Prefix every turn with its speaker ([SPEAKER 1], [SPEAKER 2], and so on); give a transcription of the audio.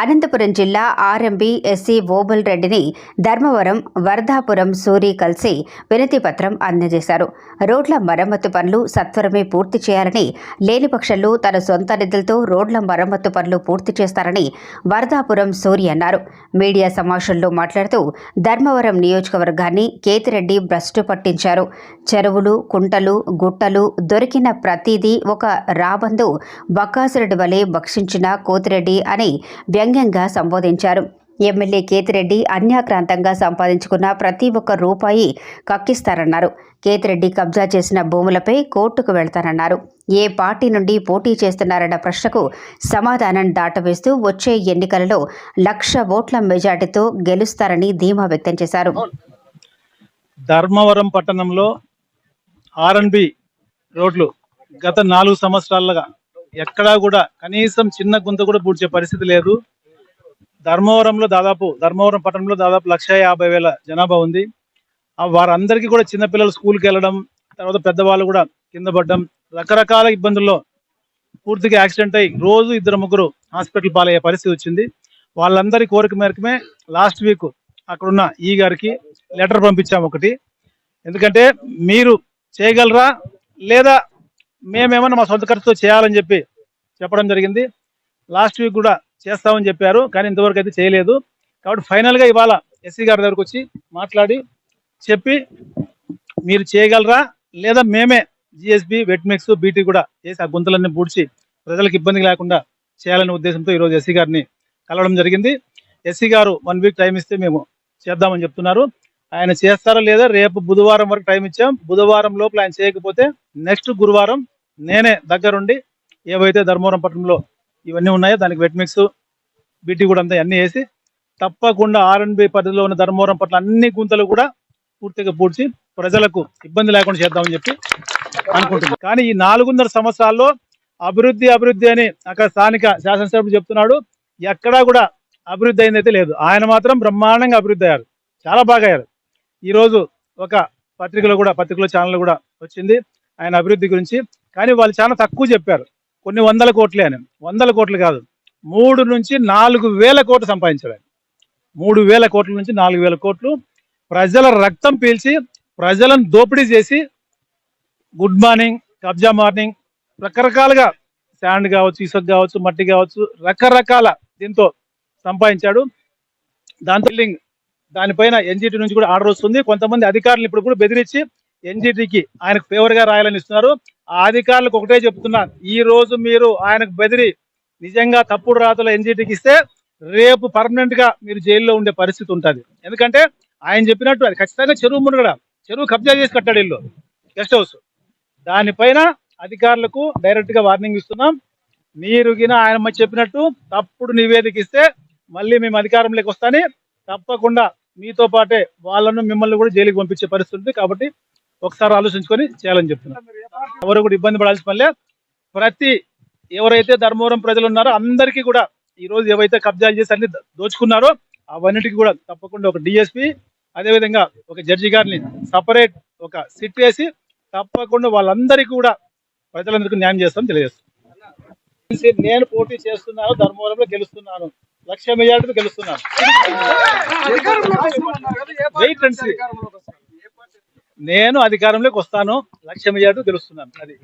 [SPEAKER 1] అనంతపురం జిల్లా RMB SC Obul రెడ్డిని ధర్మవరం వరదాపురం సూరి కలిసి వినతి పత్రం అందజేశారు. రోడ్ల మరమ్మతు పనులు సత్వరమే పూర్తి చేయాలని, లేని పక్షంలో తన సొంత నిధులతో రోడ్ల మరమ్మతు పనులు పూర్తి చేస్తారని వరదాపురం సూరి అన్నారు. మీడియా సమావేశంలో మాట్లాడుతూ ధర్మవరం నియోజకవర్గాన్ని కేతిరెడ్డి భ్రష్టు పట్టించారు. చెరువులు, కుంటలు, గుట్టలు దొరికిన ప్రతిదీ ఒక రాబందు బక్కాసురెడ్డి వలె భక్షించిన కోతిరెడ్డి అని వ్యంగ్యంగా సంబోధించారు. ఎమ్మెల్యే కేతిరెడ్డి అన్యాక్రాంతంగా సంపాదించుకున్న ప్రతి ఒక్క రూపాయి కక్కిస్తారన్నారు. కేతిరెడ్డి కబ్జా చేసిన భూములపై కోర్టుకు వెళ్తానన్నారు. ఏ పార్టీ నుండి పోటీ చేస్తున్నారన్న ప్రశ్నకు సమాధానం దాటవేస్తూ వచ్చే ఎన్నికలలో 1,00,000 ఓట్ల మెజార్టీతో గెలుస్తారని ధీమా వ్యక్తం చేశారు.
[SPEAKER 2] ధర్మవరం పట్టణంలో ఆర్ఎన్బి రోడ్లు గత 4 సంవత్సరాలుగా ఎక్కడా కూడా కనీసం చిన్న గుంత కూడా పూడ్చే పరిస్థితి లేదు. ధర్మవరం పట్టణంలో దాదాపు 1,50,000 జనాభా ఉంది. వారందరికీ కూడా చిన్నపిల్లలు స్కూల్కి వెళ్ళడం, తర్వాత పెద్దవాళ్ళు కూడా కింద పడడం, రకరకాల ఇబ్బందుల్లో పూర్తిగా యాక్సిడెంట్ అయ్యి రోజు 2-3 హాస్పిటల్ పాలయ్యే పరిస్థితి వచ్చింది. వాళ్ళందరి కోరిక మేరకమే లాస్ట్ వీక్ అక్కడున్న ఈ గారికి లెటర్ పంపించాము ఒకటి. ఎందుకంటే మీరు చేయగలరా లేదా మేమేమన్నా మా సొంత ఖర్చుతో చేయాలని చెప్పడం జరిగింది. లాస్ట్ వీక్ కూడా చేస్తామని చెప్పారు, కానీ ఇంతవరకు అయితే చేయలేదు. కాబట్టి ఫైనల్గా ఇవాళ ఎస్సీ గారి దగ్గరకు వచ్చి మాట్లాడి చెప్పి మీరు చేయగలరా లేదా మేమే జిఎస్బి, వెట్మిక్స్, బీటీ కూడా చేసి ఆ గుంతలన్నీ పూడ్చి ప్రజలకు ఇబ్బంది లేకుండా చేయాలనే ఉద్దేశంతో ఈరోజు ఎస్సీ గారిని కలవడం జరిగింది. ఎస్సీ గారు 1 వీక్ టైం ఇస్తే మేము చేద్దామని చెప్తున్నారు. ఆయన చేస్తారా లేదా రేపు బుధవారం వరకు టైం ఇచ్చాం. బుధవారం లోపల ఆయన చేయకపోతే నెక్స్ట్ గురువారం నేనే దగ్గరుండి ఏవైతే ధర్మవరం పట్టణంలో ఇవన్నీ ఉన్నాయో దానికి వెట్మిక్స్, బీటీ కూడా అంతా అన్నీ వేసి తప్పకుండా ఆర్ఎన్బి పరిధిలో ఉన్న ధర్మవరం పట్ల అన్ని గుంతలు కూడా పూర్తిగా పూడ్చి ప్రజలకు ఇబ్బంది లేకుండా చేద్దామని చెప్పి అనుకుంటున్నాం. కానీ ఈ 4.5 సంవత్సరాల్లో అభివృద్ధి అని అక్కడ స్థానిక శాసనసభ్యుడు చెప్తున్నాడు. ఎక్కడా కూడా అభివృద్ధి అయిందైతే లేదు. ఆయన మాత్రం బ్రహ్మాండంగా అభివృద్ధి అయ్యారు, చాలా బాగా అయ్యారు. ఈరోజు ఒక పత్రికలో ఛానల్ కూడా వచ్చింది ఆయన అభివృద్ధి గురించి. కానీ వాళ్ళు చాలా తక్కువ చెప్పారు, కొన్ని 100 కోట్లే అని. 100 కోట్లు కాదు, 3 నుంచి 4,000 కోట్లు సంపాదించాడు ఆయన. 3,000 కోట్ల నుంచి 4,000 కోట్లు ప్రజల రక్తం పీల్చి ప్రజలను దోపిడీ చేసి గుడ్ మార్నింగ్, కబ్జా మార్నింగ్, రకరకాలుగా శాండ్ కావచ్చు, ఇసుక కావచ్చు, మట్టి కావచ్చు, రకరకాల దీంతో సంపాదించాడు. దానిపైన ఎన్జిటి నుంచి కూడా ఆర్డర్ వస్తుంది. కొంతమంది అధికారులు ఇప్పుడు కూడా బెదిరించి ఎన్జిటికి ఆయనకు ఫేవర్ గా రాయాలని ఇస్తున్నారు. ఆ అధికారులకు ఒకటే చెప్తున్నా, ఈ రోజు మీరు ఆయనకు బెదిరి నిజంగా తప్పుడు రాతలు ఎన్జిటికి ఇస్తే రేపు పర్మనెంట్ గా మీరు జైల్లో ఉండే పరిస్థితి ఉంటుంది. ఎందుకంటే ఆయన చెప్పినట్టు అది ఖచ్చితంగా చెరువు కబ్జా చేసి కట్టాడు ఇల్లు, గెస్ట్ హౌస్. దానిపైన అధికారులకు డైరెక్ట్ గా వార్నింగ్ ఇస్తున్నాం. మీరు గిన ఆయన చెప్పినట్టు తప్పుడు నివేదిక ఇస్తే మళ్ళీ మేము అధికారంలోకి వస్తానే తప్పకుండా మీతో పాటే వాళ్ళను మిమ్మల్ని కూడా జైలుకి పంపించే పరిస్థితి ఉంది. కాబట్టి ఒకసారి ఆలోచించుకొని చేయాలని చెప్తున్నాం. ఎవరు కూడా ఇబ్బంది పడాల్సిన పనిలే. ఎవరైతే ధర్మవరం ప్రజలు ఉన్నారో అందరికీ కూడా ఈ రోజు ఏవైతే కబ్జాలు చేసి అన్ని దోచుకున్నారో అవన్నిటికీ కూడా తప్పకుండా ఒక డిఎస్పీ, అదేవిధంగా ఒక జడ్జి గారిని సపరేట్ ఒక సిట్ వేసి తప్పకుండా వాళ్ళందరికీ కూడా ప్రజలందరికీ న్యాయం చేస్తామని తెలియజేస్తాం. నేను పోటీ చేస్తున్నాను, ధర్మవరంలో గెలుస్తున్నాను, 1,00,000 మెజార్టీతో గెలుస్తున్నాను. నేను అధికారంలోకి వస్తాను, 1,00,000 మెజార్టీతో గెలుస్తున్నాను. అది